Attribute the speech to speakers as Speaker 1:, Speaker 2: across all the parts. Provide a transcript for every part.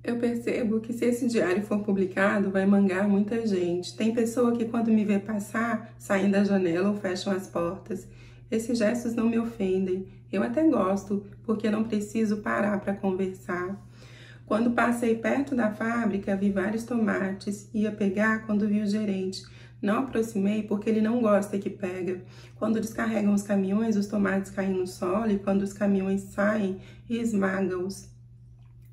Speaker 1: Eu percebo que se esse diário for publicado, vai mangar muita gente. Tem pessoa que quando me vê passar, saem da janela ou fecham as portas. Esses gestos não me ofendem. Eu até gosto, porque não preciso parar para conversar. Quando passei perto da fábrica, vi vários tomates. Ia pegar quando vi o gerente. Não aproximei porque ele não gosta que pega. Quando descarregam os caminhões, os tomates caem no solo e quando os caminhões saem, esmaga-os.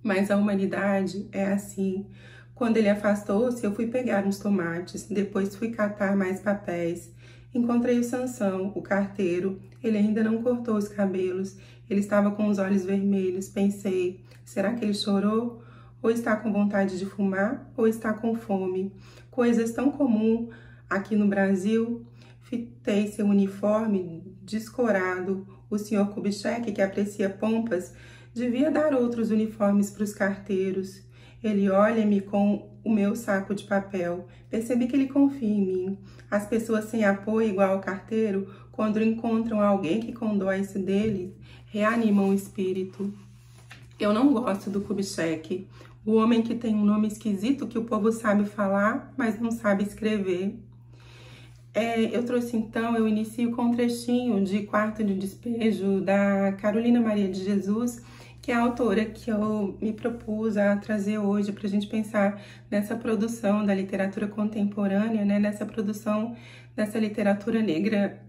Speaker 1: Mas a humanidade é assim. Quando ele afastou-se, eu fui pegar uns tomates, depois fui catar mais papéis. Encontrei o Sansão, o carteiro. Ele ainda não cortou os cabelos. Ele estava com os olhos vermelhos. Pensei, será que ele chorou? Ou está com vontade de fumar, ou está com fome. Coisas tão comuns aqui no Brasil. Fitei seu uniforme descorado. O senhor Kubitschek, que aprecia pompas, devia dar outros uniformes para os carteiros. Ele olha-me com o meu saco de papel. Percebi que ele confia em mim. As pessoas sem apoio, igual ao carteiro, quando encontram alguém que condói-se deles, reanimam o espírito. Eu não gosto do Kubitschek, o homem que tem um nome esquisito que o povo sabe falar, mas não sabe escrever. Eu trouxe então, eu inicio com um trechinho de Quarto de Despejo da Carolina Maria de Jesus, que é a autora que eu me propus a trazer hoje para a gente pensar nessa produção da literatura contemporânea, né? Nessa produção dessa literatura negra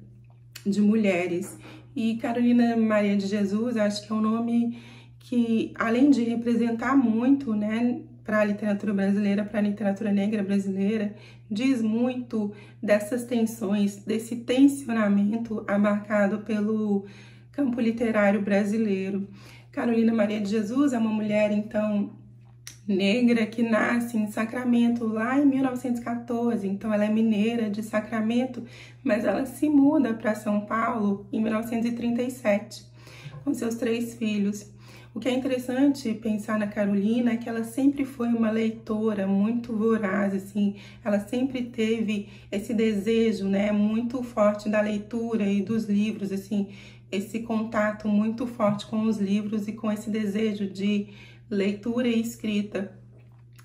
Speaker 1: de mulheres. E Carolina Maria de Jesus, acho que é um nome que, além de representar muito, né, para a literatura brasileira, para a literatura negra brasileira, diz muito dessas tensões, desse tensionamento abarcado pelo campo literário brasileiro. Carolina Maria de Jesus é uma mulher, então, negra que nasce em Sacramento lá em 1914, então ela é mineira de Sacramento, mas ela se muda para São Paulo em 1937, com seus 3 filhos. O que é interessante pensar na Carolina é que ela sempre foi uma leitora muito voraz, assim, ela sempre teve esse desejo, né, muito forte da leitura e dos livros, assim, esse contato muito forte com os livros e com esse desejo de leitura e escrita.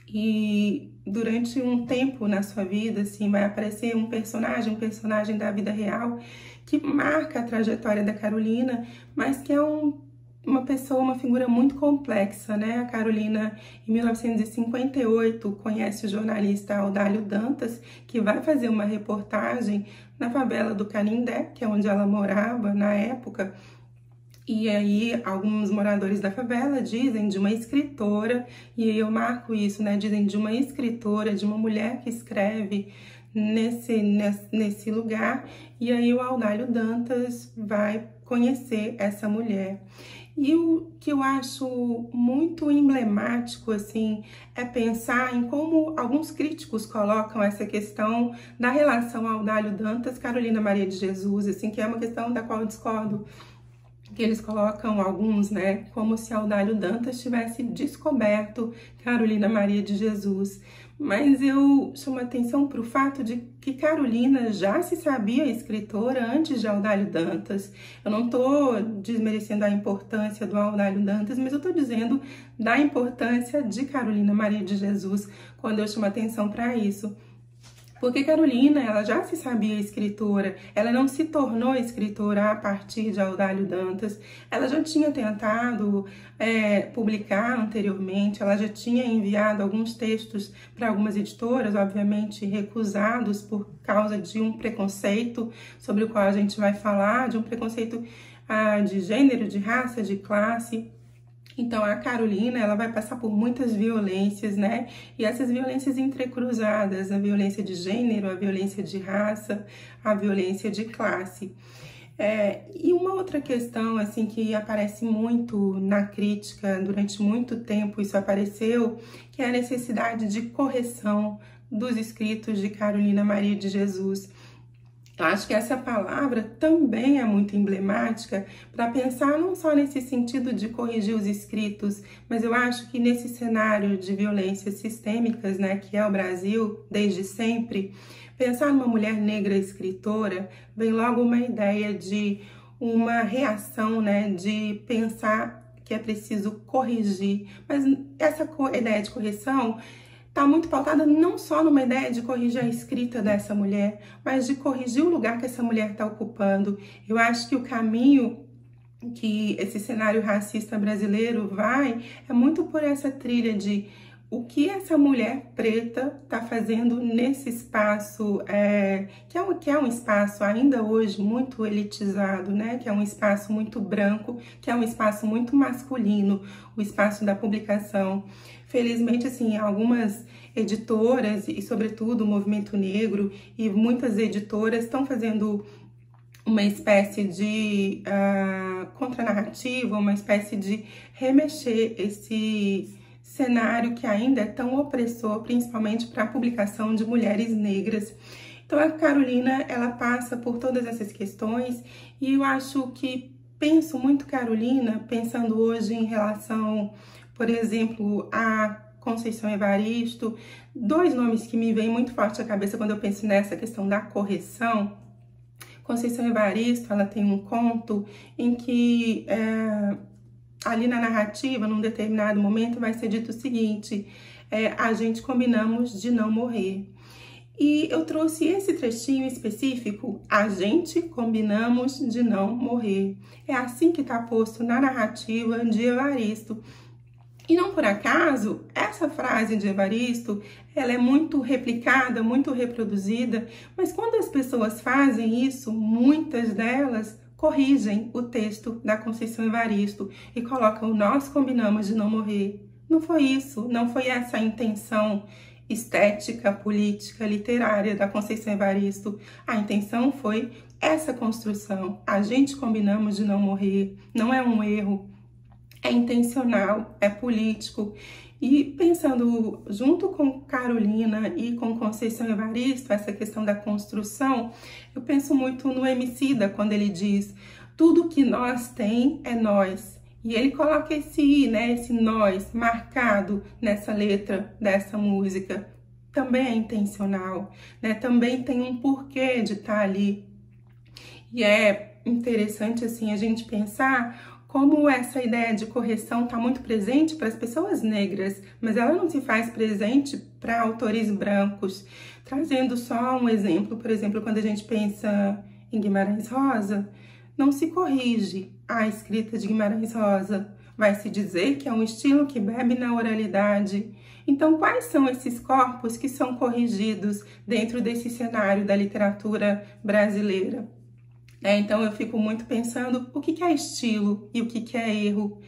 Speaker 1: E durante um tempo na sua vida, assim, vai aparecer um personagem da vida real que marca a trajetória da Carolina, mas que é uma pessoa, uma figura muito complexa, né? A Carolina, em 1958, conhece o jornalista Audálio Dantas, que vai fazer uma reportagem na favela do Canindé, que é onde ela morava na época. E aí, alguns moradores da favela dizem de uma escritora, e eu marco isso, né? Dizem de uma escritora, de uma mulher que escreve nesse lugar. E aí, o Audálio Dantas vai conhecer essa mulher. E o que eu acho muito emblemático, assim, é pensar em como alguns críticos colocam essa questão da relação Audálio Dantas, Carolina Maria de Jesus, assim, que é uma questão da qual eu discordo, que eles colocam alguns, né, como se Audálio Dantas tivesse descoberto Carolina Maria de Jesus. Mas eu chamo atenção para o fato de que Carolina já se sabia escritora antes de Audálio Dantas. Eu não estou desmerecendo a importância do Audálio Dantas, mas eu estou dizendo da importância de Carolina Maria de Jesus quando eu chamo atenção para isso. Porque Carolina, ela já se sabia escritora, ela não se tornou escritora a partir de Audálio Dantas, ela já tinha tentado publicar anteriormente, ela já tinha enviado alguns textos para algumas editoras, obviamente recusados por causa de um preconceito sobre o qual a gente vai falar, de um preconceito de gênero, de raça, de classe. Então, a Carolina, ela vai passar por muitas violências, né? E essas violências entrecruzadas, a violência de gênero, a violência de raça, a violência de classe. E uma outra questão, assim, que aparece muito na crítica, durante muito tempo isso apareceu, que é a necessidade de correção dos escritos de Carolina Maria de Jesus. Eu acho que essa palavra também é muito emblemática para pensar não só nesse sentido de corrigir os escritos, mas eu acho que nesse cenário de violências sistêmicas, né, que é o Brasil desde sempre, pensar numa mulher negra escritora vem logo uma ideia de uma reação, né, de pensar que é preciso corrigir, mas essa ideia de correção está muito pautada não só numa ideia de corrigir a escrita dessa mulher, mas de corrigir o lugar que essa mulher está ocupando. Eu acho que o caminho que esse cenário racista brasileiro vai é muito por essa trilha de o que essa mulher preta está fazendo nesse espaço, que é um espaço ainda hoje muito elitizado, né? Que é um espaço muito branco, que é um espaço muito masculino, o espaço da publicação. Felizmente, assim, algumas editoras e, sobretudo, o movimento negro e muitas editoras estão fazendo uma espécie de contranarrativa, uma espécie de remexer esse cenário que ainda é tão opressor, principalmente para a publicação de mulheres negras. Então a Carolina, ela passa por todas essas questões e eu acho que penso muito Carolina, pensando hoje em relação, por exemplo, a Conceição Evaristo, dois nomes que me vêm muito forte à cabeça quando eu penso nessa questão da correção. Conceição Evaristo, ela tem um conto em que ali na narrativa, num determinado momento, vai ser dito o seguinte, a gente combinamos de não morrer. E eu trouxe esse trechinho específico, a gente combinamos de não morrer. É assim que está posto na narrativa de Evaristo. E não por acaso, essa frase de Evaristo, ela é muito replicada, muito reproduzida, mas quando as pessoas fazem isso, muitas delas corrigem o texto da Conceição Evaristo e colocam nós combinamos de não morrer. Não foi isso, não foi essa a intenção estética, política, literária da Conceição Evaristo. A intenção foi essa construção. A gente combinamos de não morrer, não é um erro. É intencional, é político. E pensando junto com Carolina e com Conceição Evaristo, essa questão da construção, eu penso muito no Emicida, quando ele diz, tudo que nós tem é nós. E ele coloca esse nós marcado nessa letra dessa música. Também é intencional, né? Também tem um porquê de estar ali. E é interessante, assim, a gente pensar como essa ideia de correção está muito presente para as pessoas negras, mas ela não se faz presente para autores brancos. Trazendo só um exemplo, por exemplo, quando a gente pensa em Guimarães Rosa, não se corrige a escrita de Guimarães Rosa. Vai se dizer que é um estilo que bebe na oralidade. Então, quais são esses corpos que são corrigidos dentro desse cenário da literatura brasileira? Então eu fico muito pensando o que é estilo e o que é erro.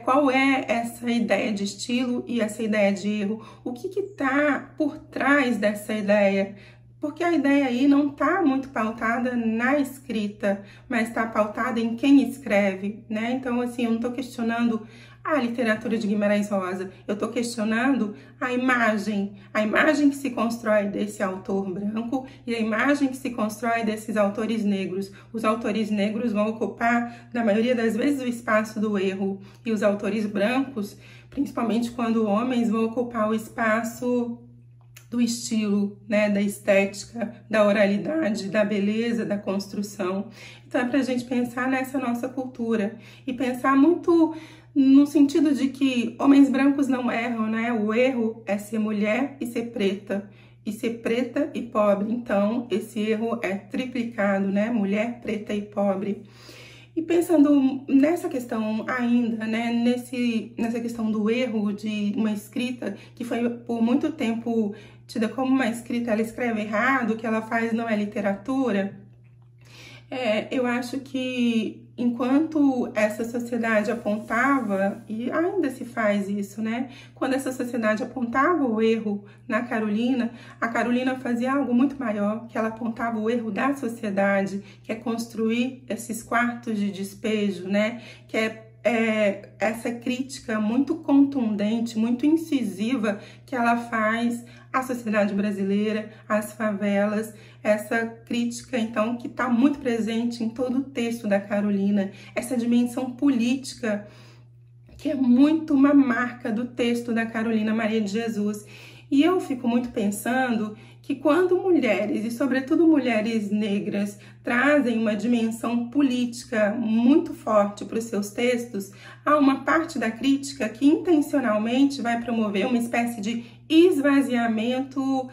Speaker 1: Qual é essa ideia de estilo e essa ideia de erro? O que está por trás dessa ideia? Porque a ideia aí não está muito pautada na escrita, mas está pautada em quem escreve, né? Então, assim, eu não estou questionando a literatura de Guimarães Rosa, eu estou questionando a imagem que se constrói desse autor branco e a imagem que se constrói desses autores negros. Os autores negros vão ocupar, na maioria das vezes, o espaço do erro, e os autores brancos, principalmente quando homens, vão ocupar o espaço do estilo, né, da estética, da oralidade, da beleza, da construção. Então é para a gente pensar nessa nossa cultura e pensar muito no sentido de que homens brancos não erram, né? O erro é ser mulher e ser preta e pobre. Então esse erro é triplicado, né? Mulher, preta e pobre. E pensando nessa questão ainda, né, nessa questão do erro de uma escrita que foi por muito tempo tida como uma escrita, ela escreve errado, o que ela faz não é literatura, eu acho que enquanto essa sociedade apontava, e ainda se faz isso, né? Quando essa sociedade apontava o erro na Carolina, a Carolina fazia algo muito maior, que ela apontava o erro da sociedade, que é construir esses quartos de despejo, né? Que é essa crítica muito contundente, muito incisiva que ela faz à sociedade brasileira, às favelas, essa crítica, então, que está muito presente em todo o texto da Carolina, essa dimensão política que é muito uma marca do texto da Carolina Maria de Jesus. E eu fico muito pensando que quando mulheres, e sobretudo mulheres negras, trazem uma dimensão política muito forte para os seus textos, há uma parte da crítica que intencionalmente vai promover uma espécie de esvaziamento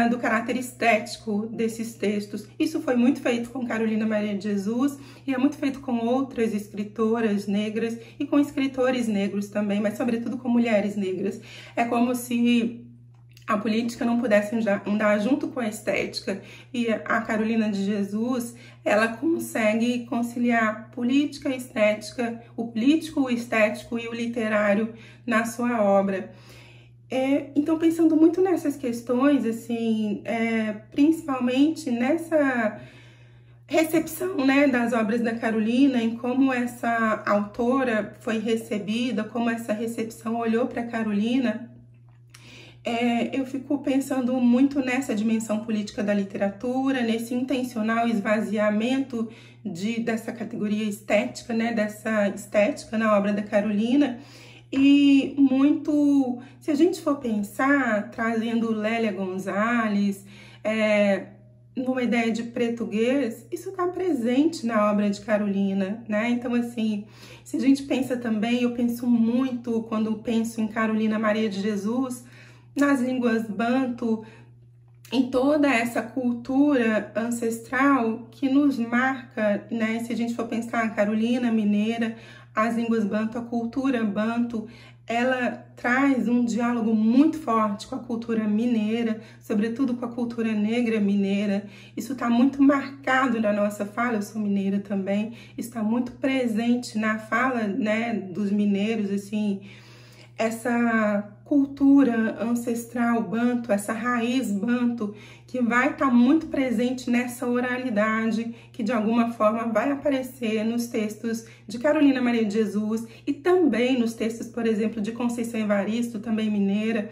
Speaker 1: do caráter estético desses textos. Isso foi muito feito com Carolina Maria de Jesus e é muito feito com outras escritoras negras e com escritores negros também, mas sobretudo com mulheres negras. É como se a política não pudesse andar junto com a estética, e a Carolina de Jesus, ela consegue conciliar política e estética, o político, o estético e o literário na sua obra. Então, pensando muito nessas questões, assim, principalmente nessa recepção, né, das obras da Carolina, em como essa autora foi recebida, como essa recepção olhou para Carolina, eu fico pensando muito nessa dimensão política da literatura, nesse intencional esvaziamento dessa categoria estética, né, dessa estética na obra da Carolina. E muito, se a gente for pensar, trazendo Lélia Gonzalez, numa ideia de português, isso está presente na obra de Carolina, né? Então, assim, se a gente pensa também, eu penso muito, quando penso em Carolina Maria de Jesus, nas línguas banto, em toda essa cultura ancestral que nos marca, né? Se a gente for pensar a Carolina mineira, as línguas banto, a cultura banto, ela traz um diálogo muito forte com a cultura mineira, sobretudo com a cultura negra mineira. Isso está muito marcado na nossa fala, eu sou mineira também, está muito presente na fala, né, dos mineiros, assim, essa cultura ancestral banto, essa raiz banto, que vai estar muito presente nessa oralidade, que de alguma forma vai aparecer nos textos de Carolina Maria de Jesus e também nos textos, por exemplo, de Conceição Evaristo, também mineira.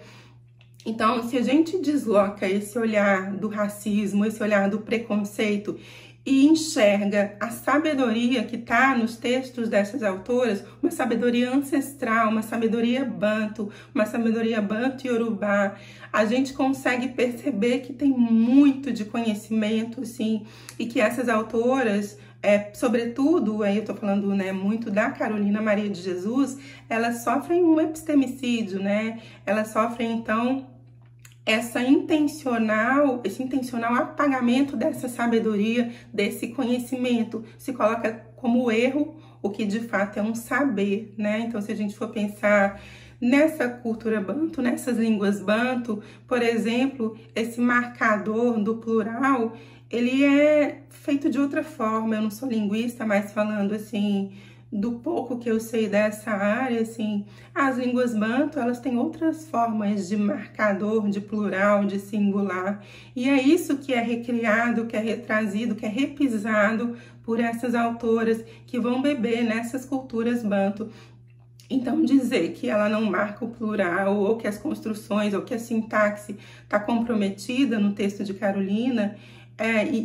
Speaker 1: Então, se a gente desloca esse olhar do racismo, esse olhar do preconceito e enxerga a sabedoria que está nos textos dessas autoras, uma sabedoria ancestral, uma sabedoria banto iorubá, a gente consegue perceber que tem muito de conhecimento, assim, e que essas autoras, sobretudo, aí eu tô falando, né, muito da Carolina Maria de Jesus, elas sofrem um epistemicídio, né? Elas sofrem, então, esse intencional apagamento dessa sabedoria, desse conhecimento, se coloca como erro o que de fato é um saber, né? Então, se a gente for pensar nessa cultura banto, nessas línguas banto, por exemplo, esse marcador do plural, ele é feito de outra forma. Eu não sou linguista, mas falando assim, do pouco que eu sei dessa área, assim, as línguas banto, elas têm outras formas de marcador, de plural, de singular, e é isso que é recriado, que é retrazido, que é repisado por essas autoras que vão beber nessas culturas banto. Então, dizer que ela não marca o plural, ou que as construções, ou que a sintaxe está comprometida no texto de Carolina,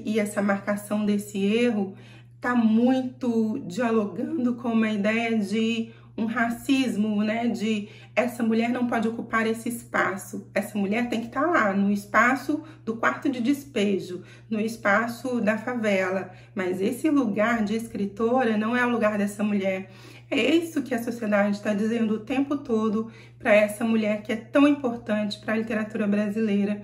Speaker 1: e essa marcação desse erro, está muito dialogando com uma ideia de um racismo, né? De essa mulher não pode ocupar esse espaço, essa mulher tem que estar lá, no espaço do quarto de despejo, no espaço da favela, mas esse lugar de escritora não é o lugar dessa mulher. É isso que a sociedade está dizendo o tempo todo para essa mulher que é tão importante para a literatura brasileira.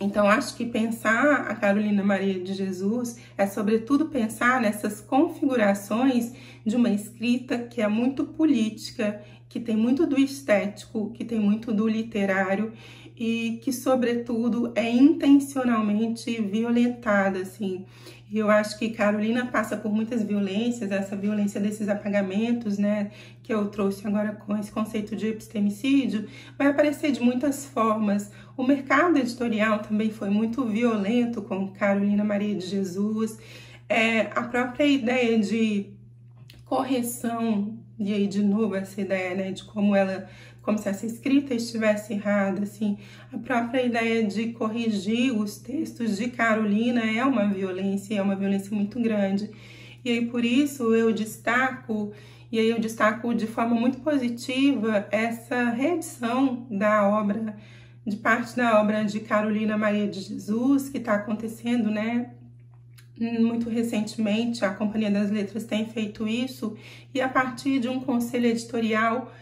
Speaker 1: Então, acho que pensar a Carolina Maria de Jesus é, sobretudo, pensar nessas configurações de uma escrita que é muito política, que tem muito do estético, que tem muito do literário e que, sobretudo, é intencionalmente violentada, assim. E eu acho que Carolina passa por muitas violências, essa violência desses apagamentos, né, que eu trouxe agora com esse conceito de epistemicídio, vai aparecer de muitas formas. O mercado editorial também foi muito violento com Carolina Maria de Jesus. A própria ideia de correção, e aí de novo essa ideia, né, de como se essa escrita estivesse errada, assim, a própria ideia de corrigir os textos de Carolina é uma violência muito grande. E aí por isso eu destaco de forma muito positiva essa reedição da obra de parte da obra de Carolina Maria de Jesus, que está acontecendo, né? Muito recentemente, a Companhia das Letras tem feito isso, e a partir de um conselho editorial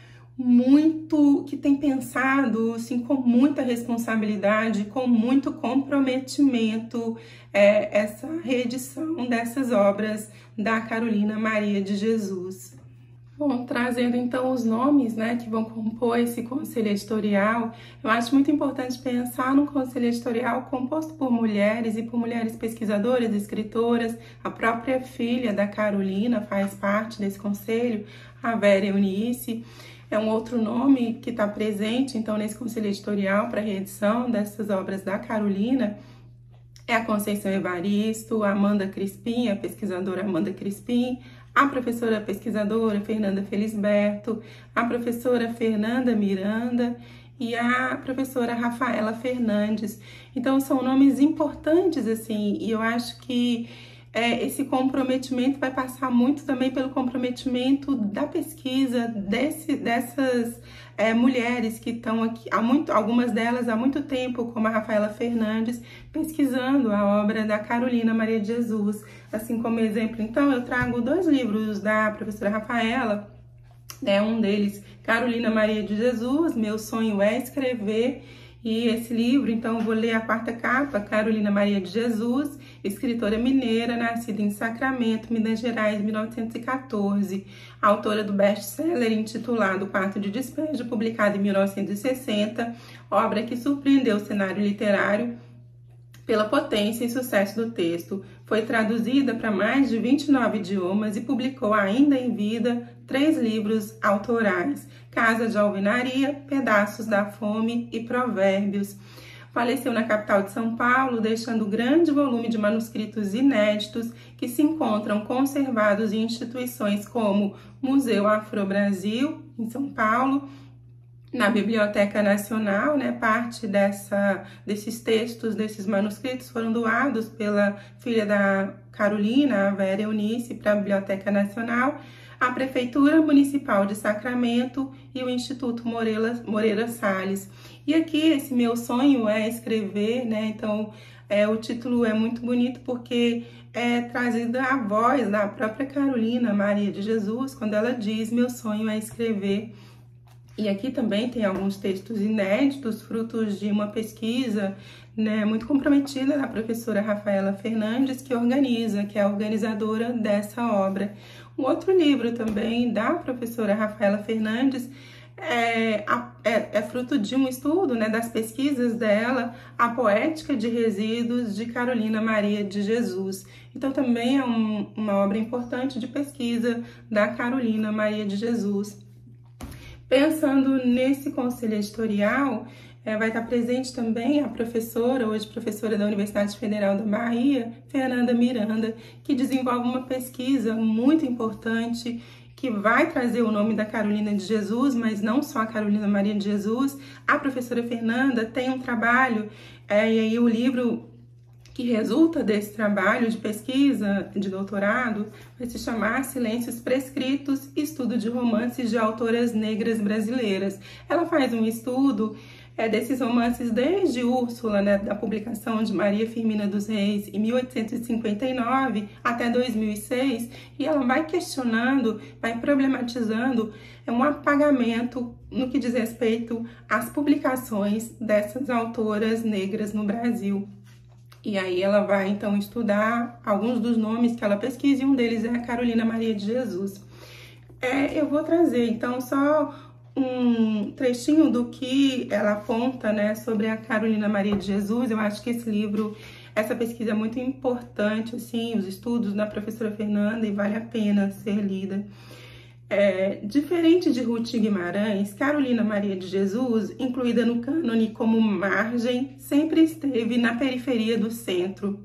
Speaker 1: que tem pensado assim, com muita responsabilidade, com muito comprometimento, essa reedição dessas obras da Carolina Maria de Jesus. Bom, trazendo então os nomes, né, que vão compor esse conselho editorial, eu acho muito importante pensar num conselho editorial composto por mulheres e por mulheres pesquisadoras, escritoras. A própria filha da Carolina faz parte desse conselho, a Vera Eunice. É um outro nome que está presente, então, nesse conselho editorial para a reedição dessas obras da Carolina. É a Conceição Evaristo, a Amanda Crispim, a pesquisadora Amanda Crispim, a professora pesquisadora Fernanda Felisberto, a professora Fernanda Miranda e a professora Rafaela Fernandes. Então, são nomes importantes, assim, e eu acho que esse comprometimento vai passar muito também pelo comprometimento da pesquisa dessas mulheres que estão aqui, algumas delas há muito tempo, como a Rafaela Fernandes, pesquisando a obra da Carolina Maria de Jesus. Assim como exemplo, então, eu trago 2 livros da professora Rafaela, um deles, Carolina Maria de Jesus, Meu Sonho é Escrever, e esse livro, então, eu vou ler a 4ª capa, Carolina Maria de Jesus, escritora mineira, nascida em Sacramento, Minas Gerais, 1914, autora do best-seller intitulado Quarto de Despejo, publicado em 1960, obra que surpreendeu o cenário literário pela potência e sucesso do texto. Foi traduzida para mais de 29 idiomas e publicou ainda em vida 3 livros autorais: Casa de Alvenaria, Pedaços da Fome e Provérbios. Faleceu na capital de São Paulo, deixando grande volume de manuscritos inéditos que se encontram conservados em instituições como Museu Afro-Brasil, em São Paulo, na Biblioteca Nacional, né? Parte desses textos, desses manuscritos foram doados pela filha da Carolina, a Vera Eunice, para a Biblioteca Nacional, a Prefeitura Municipal de Sacramento e o Instituto Moreira Salles. E aqui, esse Meu Sonho é Escrever, né? Então, o título é muito bonito porque é trazida a voz da própria Carolina Maria de Jesus, quando ela diz: meu sonho é escrever. E aqui também tem alguns textos inéditos, frutos de uma pesquisa, né, muito comprometida da professora Rafaela Fernandes, que é a organizadora dessa obra. Um outro livro também da professora Rafaela Fernandes é fruto de um estudo, né, das pesquisas dela, A Poética de Resíduos, de Carolina Maria de Jesus. Então também é uma obra importante de pesquisa da Carolina Maria de Jesus. Pensando nesse conselho editorial, vai estar presente também a professora, hoje professora da Universidade Federal da Bahia, Fernanda Miranda, que desenvolve uma pesquisa muito importante que vai trazer o nome da Carolina de Jesus, mas não só a Carolina Maria de Jesus. A professora Fernanda tem um trabalho, e aí o livro que resulta desse trabalho de pesquisa de doutorado vai se chamar Silêncios Prescritos, Estudo de Romances de Autoras Negras Brasileiras. Ela faz um estudo desses romances desde Úrsula, né, da publicação de Maria Firmina dos Reis em 1859 até 2006, e ela vai questionando, vai problematizando um apagamento no que diz respeito às publicações dessas autoras negras no Brasil. E aí ela vai, então, estudar alguns dos nomes que ela pesquisa, e um deles é a Carolina Maria de Jesus. Eu vou trazer, então, só um trechinho do que ela aponta, né, sobre a Carolina Maria de Jesus. Eu acho que esse livro, essa pesquisa é muito importante, assim, os estudos da professora Fernanda, e vale a pena ser lida. Diferente de Ruth Guimarães, Carolina Maria de Jesus, incluída no cânone como margem, sempre esteve na periferia do centro.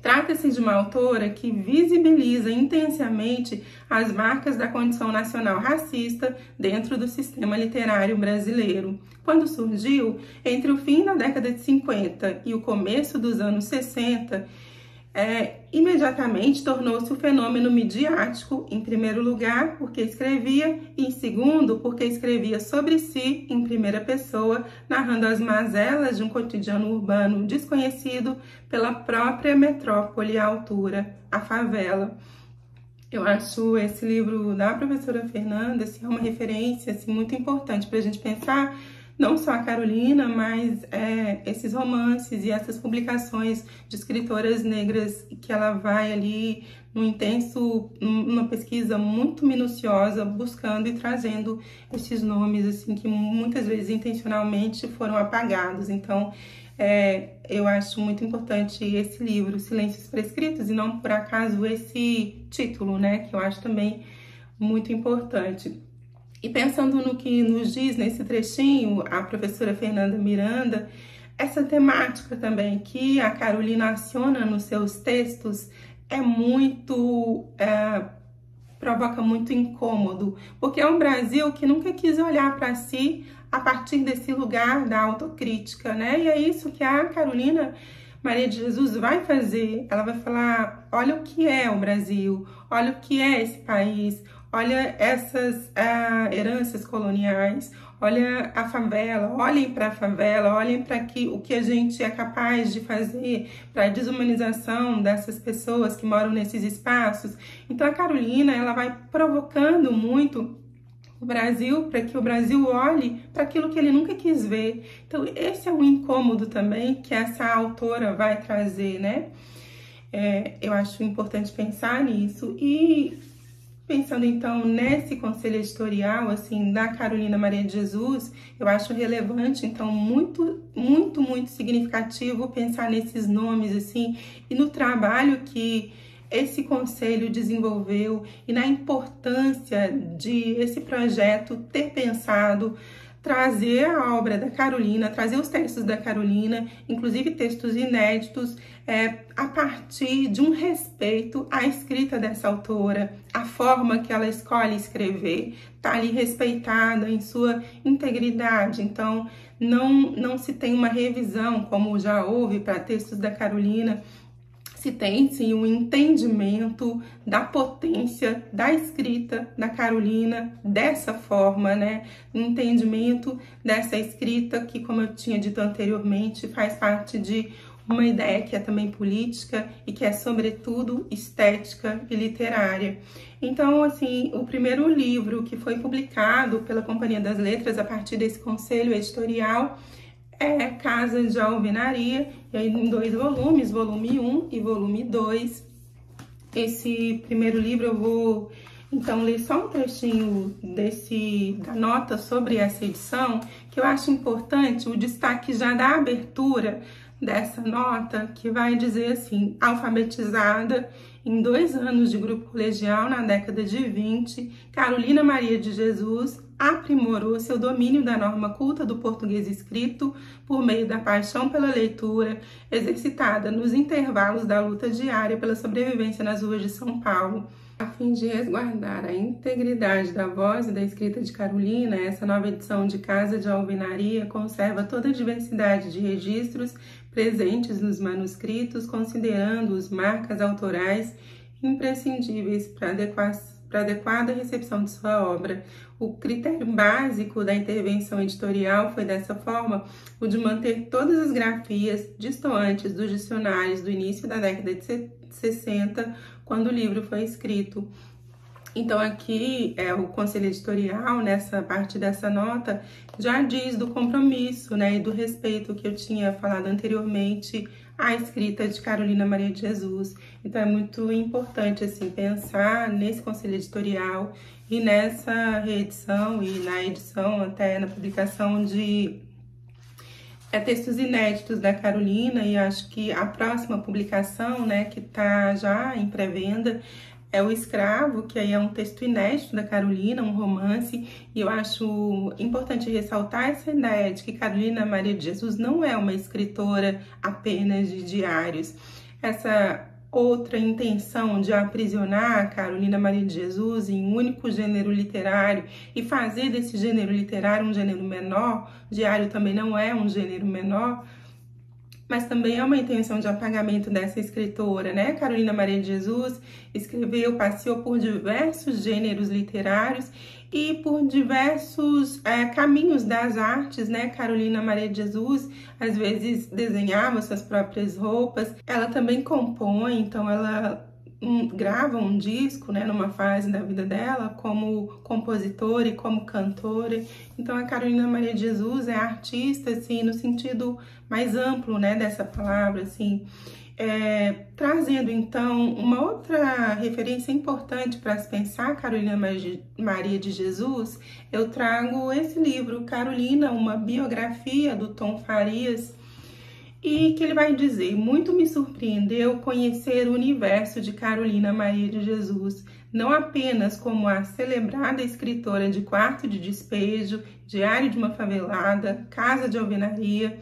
Speaker 1: Trata-se de uma autora que visibiliza intensamente as marcas da condição nacional racista dentro do sistema literário brasileiro. Quando surgiu, entre o fim da década de 50 e o começo dos anos 60, imediatamente tornou-se um fenômeno midiático, em primeiro lugar, porque escrevia, e em segundo, porque escrevia sobre si, em primeira pessoa, narrando as mazelas de um cotidiano urbano desconhecido pela própria metrópole à altura, a favela. Eu acho esse livro da professora Fernanda assim, uma referência assim, muito importante para a gente pensar não só a Carolina, mas esses romances e essas publicações de escritoras negras que ela vai ali numa pesquisa muito minuciosa, buscando e trazendo esses nomes assim que muitas vezes intencionalmente foram apagados. Então, eu acho muito importante esse livro, Silêncios Prescritos, e não por acaso esse título, né, que eu acho também muito importante. E pensando no que nos diz nesse trechinho a professora Fernanda Miranda, essa temática também que a Carolina aciona nos seus textos provoca muito incômodo, porque é um Brasil que nunca quis olhar para si a partir desse lugar da autocrítica, né? E é isso que a Carolina Maria de Jesus vai fazer. Ela vai falar, olha o que é o Brasil, olha o que é esse país, olha essas heranças coloniais, olha a favela, olhem para a favela, olhem para o que a gente é capaz de fazer para a desumanização dessas pessoas que moram nesses espaços. Então a Carolina, ela vai provocando muito o Brasil, para que o Brasil olhe para aquilo que ele nunca quis ver. Então esse é um incômodo também que essa autora vai trazer, né? Eu acho importante pensar nisso. E pensando então nesse conselho editorial assim da Carolina Maria de Jesus, eu acho relevante, então muito significativo pensar nesses nomes assim e no trabalho que esse conselho desenvolveu e na importância de esse projeto ter pensado trazer a obra da Carolina, trazer os textos da Carolina, inclusive textos inéditos, a partir de um respeito à escrita dessa autora, a forma que ela escolhe escrever, está ali respeitada em sua integridade. Então, não se tem uma revisão, como já houve para textos da Carolina, se tem sim um entendimento da potência da escrita da Carolina dessa forma, né? Um entendimento dessa escrita que, como eu tinha dito anteriormente, faz parte de uma ideia que é também política e que é, sobretudo, estética e literária. Então, assim, o primeiro livro que foi publicado pela Companhia das Letras a partir desse conselho editorial é Casa de Alvenaria, e aí em 2 volumes, volume 1 e volume 2. Esse primeiro livro eu vou, então, ler só um trechinho da nota sobre essa edição, que eu acho importante, o destaque já da abertura dessa nota, que vai dizer assim: alfabetizada em 2 anos de grupo colegial na década de 20, Carolina Maria de Jesus aprimorou seu domínio da norma culta do português escrito por meio da paixão pela leitura, exercitada nos intervalos da luta diária pela sobrevivência nas ruas de São Paulo. A fim de resguardar a integridade da voz e da escrita de Carolina, essa nova edição de Casa de Alvenaria conserva toda a diversidade de registros presentes nos manuscritos, considerando-os marcas autorais imprescindíveis para adequada recepção de sua obra. O critério básico da intervenção editorial foi, dessa forma, o de manter todas as grafias destoantes dos dicionários do início da década de 60, quando o livro foi escrito. Então aqui o conselho editorial, nessa parte dessa nota, já diz do compromisso, né, e do respeito que eu tinha falado anteriormente à escrita de Carolina Maria de Jesus. Então é muito importante assim pensar nesse conselho editorial e nessa reedição e na edição, até na publicação de textos inéditos da Carolina. E acho que a próxima publicação, né, que está já em pré-venda, é O Escravo, que aí é um texto inédito da Carolina, um romance, e eu acho importante ressaltar essa ideia de que Carolina Maria de Jesus não é uma escritora apenas de diários. Essa outra intenção de aprisionar a Carolina Maria de Jesus em um único gênero literário e fazer desse gênero literário um gênero menor, diário também não é um gênero menor, mas também é uma intenção de apagamento dessa escritora, né? Carolina Maria de Jesus escreveu, passeou por diversos gêneros literários e por diversos caminhos das artes, né? Carolina Maria de Jesus às vezes desenhava suas próprias roupas, ela também compõe, então ela grava um disco, né, numa fase da vida dela, como compositora e como cantora. Então a Carolina Maria de Jesus é artista, assim, no sentido mais amplo, né, dessa palavra, assim, trazendo então uma outra referência importante para se pensar Carolina Maria de Jesus. Eu trago esse livro, Carolina, uma biografia do Tom Farias, e que ele vai dizer: muito me surpreendeu conhecer o universo de Carolina Maria de Jesus, não apenas como a celebrada escritora de Quarto de Despejo, Diário de uma Favelada, Casa de Alvenaria,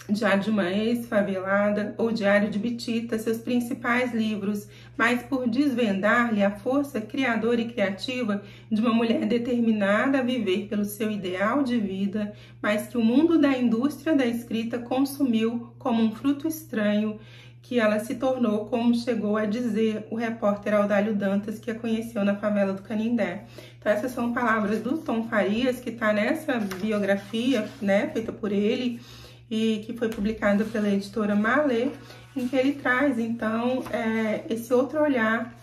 Speaker 1: Diário de uma Ex-Favelada ou Diário de Bitita, seus principais livros, mas por desvendar-lhe a força criadora e criativa de uma mulher determinada a viver pelo seu ideal de vida, mas que o mundo da indústria da escrita consumiu como um fruto estranho, que ela se tornou, como chegou a dizer o repórter Audálio Dantas, que a conheceu na favela do Canindé. Então essas são palavras do Tom Farias, que está nessa biografia, né, feita por ele, e que foi publicado pela editora Malê, em que ele traz, então, esse outro olhar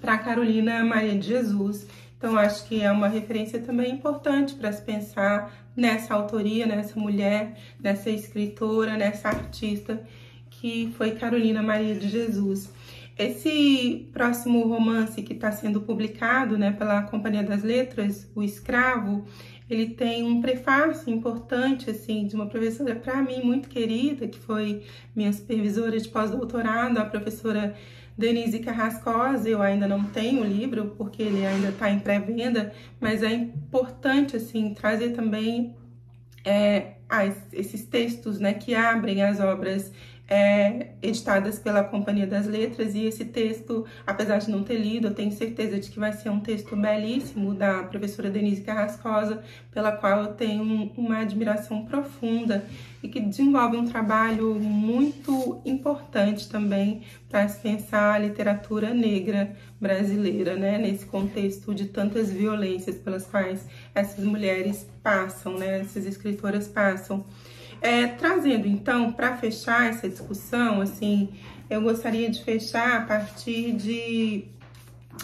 Speaker 1: para Carolina Maria de Jesus. Então, acho que é uma referência também importante para se pensar nessa autoria, nessa mulher, nessa escritora, nessa artista, que foi Carolina Maria de Jesus. Esse próximo romance que está sendo publicado, né, pela Companhia das Letras, O Escravo, ele tem um prefácio importante, assim, de uma professora, para mim, muito querida, que foi minha supervisora de pós-doutorado, a professora Denise Carrascosa. Eu ainda não tenho o livro, porque ele ainda está em pré-venda, mas é importante, assim, trazer também esses textos, né, que abrem as obras editadas pela Companhia das Letras. E esse texto, apesar de não ter lido, eu tenho certeza de que vai ser um texto belíssimo da professora Denise Carrascosa, pela qual eu tenho uma admiração profunda e que desenvolve um trabalho muito importante também para se pensar a literatura negra brasileira, né, nesse contexto de tantas violências pelas quais essas mulheres passam, né, essas escritoras passam. Trazendo, então, para fechar essa discussão, assim, eu gostaria de fechar a partir de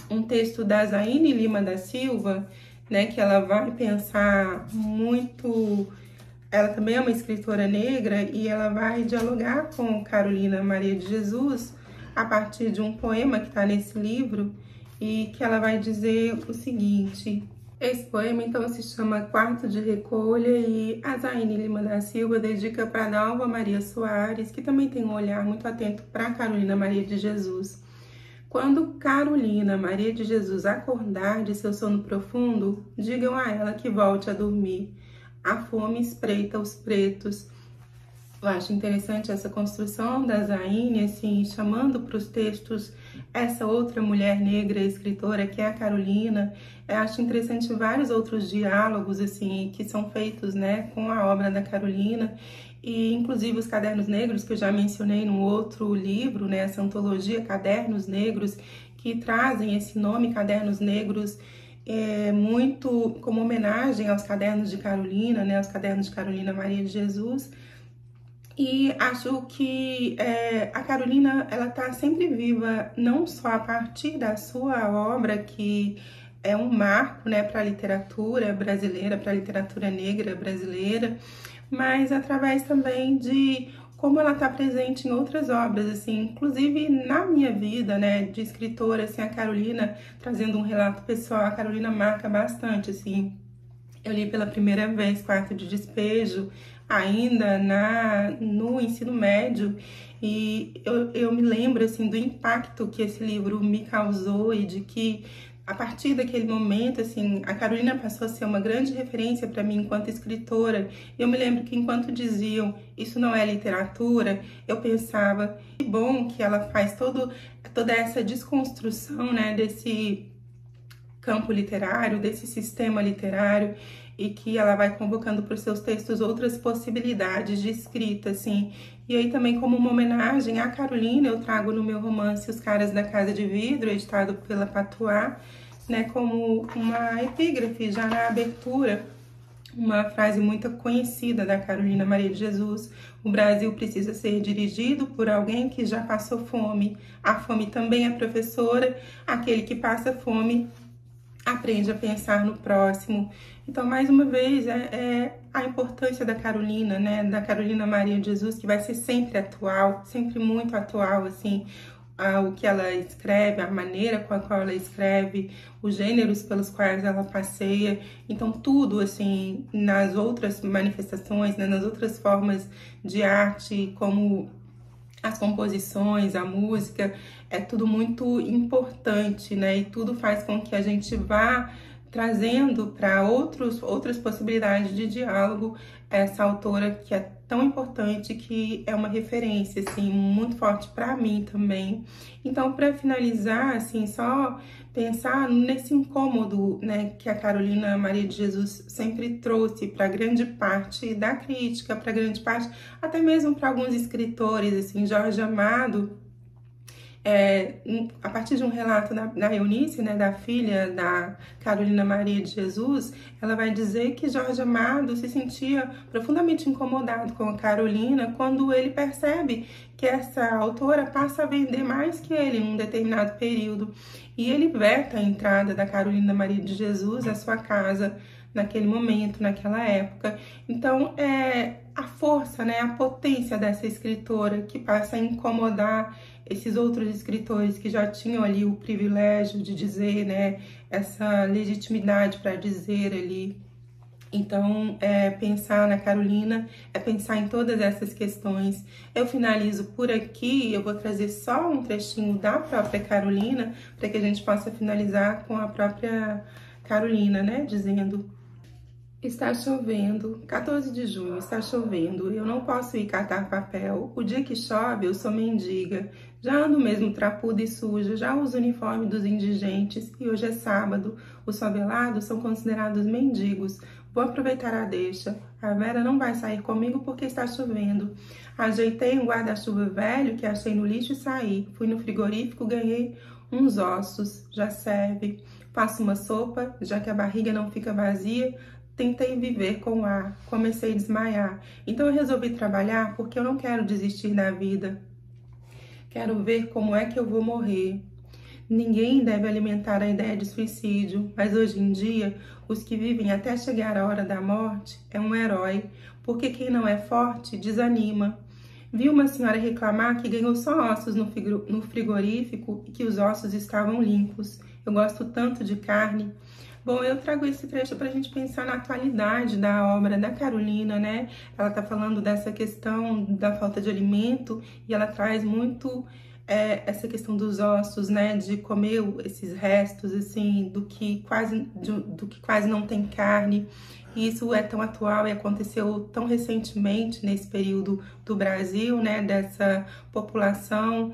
Speaker 1: um texto da Zaine Lima da Silva, né, que ela vai pensar muito. Ela também é uma escritora negra e ela vai dialogar com Carolina Maria de Jesus a partir de um poema que está nesse livro, e que ela vai dizer o seguinte. Esse poema, então, se chama Quarto de Recolha, e a Zaine Lima da Silva dedica para Dalva Maria Soares, que também tem um olhar muito atento para Carolina Maria de Jesus. Quando Carolina Maria de Jesus acordar de seu sono profundo, digam a ela que volte a dormir. A fome espreita os pretos. Eu acho interessante essa construção da Zaine, assim, chamando para os textos essa outra mulher negra escritora, que é a Carolina. Eu acho interessante vários outros diálogos, assim, que são feitos, né, com a obra da Carolina, e inclusive os Cadernos Negros, que eu já mencionei num outro livro, né, essa antologia Cadernos Negros, que trazem esse nome, Cadernos Negros, muito como homenagem aos cadernos de Carolina, né, aos cadernos de Carolina Maria de Jesus. E acho que a Carolina, ela está sempre viva, não só a partir da sua obra, que é um marco, né, para a literatura brasileira, para a literatura negra brasileira, mas através também de como ela está presente em outras obras, assim, inclusive na minha vida, né, de escritora, assim, a Carolina, trazendo um relato pessoal, a Carolina marca bastante, assim. Eu li pela primeira vez Quarto de Despejo, ainda no ensino médio, e eu me lembro, assim, do impacto que esse livro me causou, e de que, a partir daquele momento, assim, a Carolina passou a ser uma grande referência para mim enquanto escritora. Eu me lembro que, enquanto diziam, isso não é literatura, eu pensava, que bom que ela faz toda essa desconstrução, né, desse campo literário, desse sistema literário. e que ela vai convocando para os seus textos outras possibilidades de escrita, assim. E aí também, como uma homenagem à Carolina, eu trago no meu romance Os Caras da Casa de Vidro, editado pela Patois, né, como uma epígrafe já na abertura, uma frase muito conhecida da Carolina Maria de Jesus: o Brasil precisa ser dirigido por alguém que já passou fome. A fome também é professora, aquele que passa fome aprende a pensar no próximo. Então, mais uma vez, a importância da Carolina, né, da Carolina Maria de Jesus, que vai ser sempre atual, sempre muito atual, assim, o que ela escreve, a maneira com a qual ela escreve, os gêneros pelos quais ela passeia. Então, tudo, assim, nas outras manifestações, né, nas outras formas de arte, como as composições, a música, é tudo muito importante, né? E tudo faz com que a gente vá trazendo para outras possibilidades de diálogo essa autora que é tão importante, que é uma referência, assim, muito forte para mim também. Então, para finalizar, assim, só pensar nesse incômodo, né, que a Carolina Maria de Jesus sempre trouxe para grande parte da crítica, para grande parte, até mesmo para alguns escritores, assim, Jorge Amado, a partir de um relato da Eunice, né, da filha da Carolina Maria de Jesus, ela vai dizer que Jorge Amado se sentia profundamente incomodado com a Carolina quando ele percebe que essa autora passa a vender mais que ele em um determinado período. E ele veta a entrada da Carolina Maria de Jesus à sua casa naquele momento, naquela época. Então, a força, né, a potência dessa escritora que passa a incomodar esses outros escritores que já tinham ali o privilégio de dizer, né, essa legitimidade para dizer ali. Então, pensar na Carolina é pensar em todas essas questões. Eu finalizo por aqui, eu vou trazer só um trechinho da própria Carolina, para que a gente possa finalizar com a própria Carolina, né, dizendo: está chovendo, 14 de junho, está chovendo, eu não posso ir catar papel. O dia que chove, eu sou mendiga. Já ando mesmo trapuda e suja, já uso o uniforme dos indigentes e hoje é sábado. Os favelados são considerados mendigos. Vou aproveitar a deixa. A Vera não vai sair comigo porque está chovendo. Ajeitei um guarda-chuva velho que achei no lixo e saí. Fui no frigorífico, ganhei uns ossos, já serve. Faço uma sopa, já que a barriga não fica vazia. Tentei viver com ar, comecei a desmaiar. Então eu resolvi trabalhar porque eu não quero desistir da vida. Quero ver como é que eu vou morrer. Ninguém deve alimentar a ideia de suicídio, mas hoje em dia, os que vivem até chegar a hora da morte é um herói, porque quem não é forte desanima. Vi uma senhora reclamar que ganhou só ossos no frigorífico e que os ossos estavam limpos. Eu gosto tanto de carne. Bom, eu trago esse trecho para a gente pensar na atualidade da obra da Carolina, né? Ela está falando dessa questão da falta de alimento e ela traz muito essa questão dos ossos, né? De comer esses restos, assim, do que quase não tem carne. E isso é tão atual e aconteceu tão recentemente nesse período do Brasil, né? Dessa população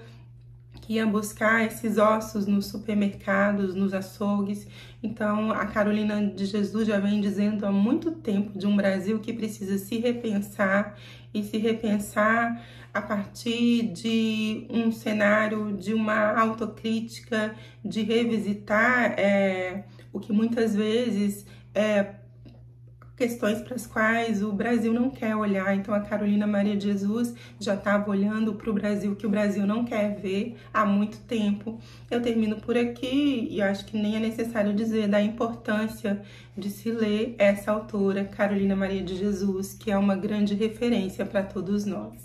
Speaker 1: que ia buscar esses ossos nos supermercados, nos açougues. Então, a Carolina de Jesus já vem dizendo há muito tempo de um Brasil que precisa se repensar, e se repensar a partir de um cenário de uma autocrítica, de revisitar o que muitas vezes questões para as quais o Brasil não quer olhar. Então a Carolina Maria de Jesus já estava olhando para o Brasil que o Brasil não quer ver há muito tempo. Eu termino por aqui e acho que nem é necessário dizer da importância de se ler essa autora, Carolina Maria de Jesus, que é uma grande referência para todos nós.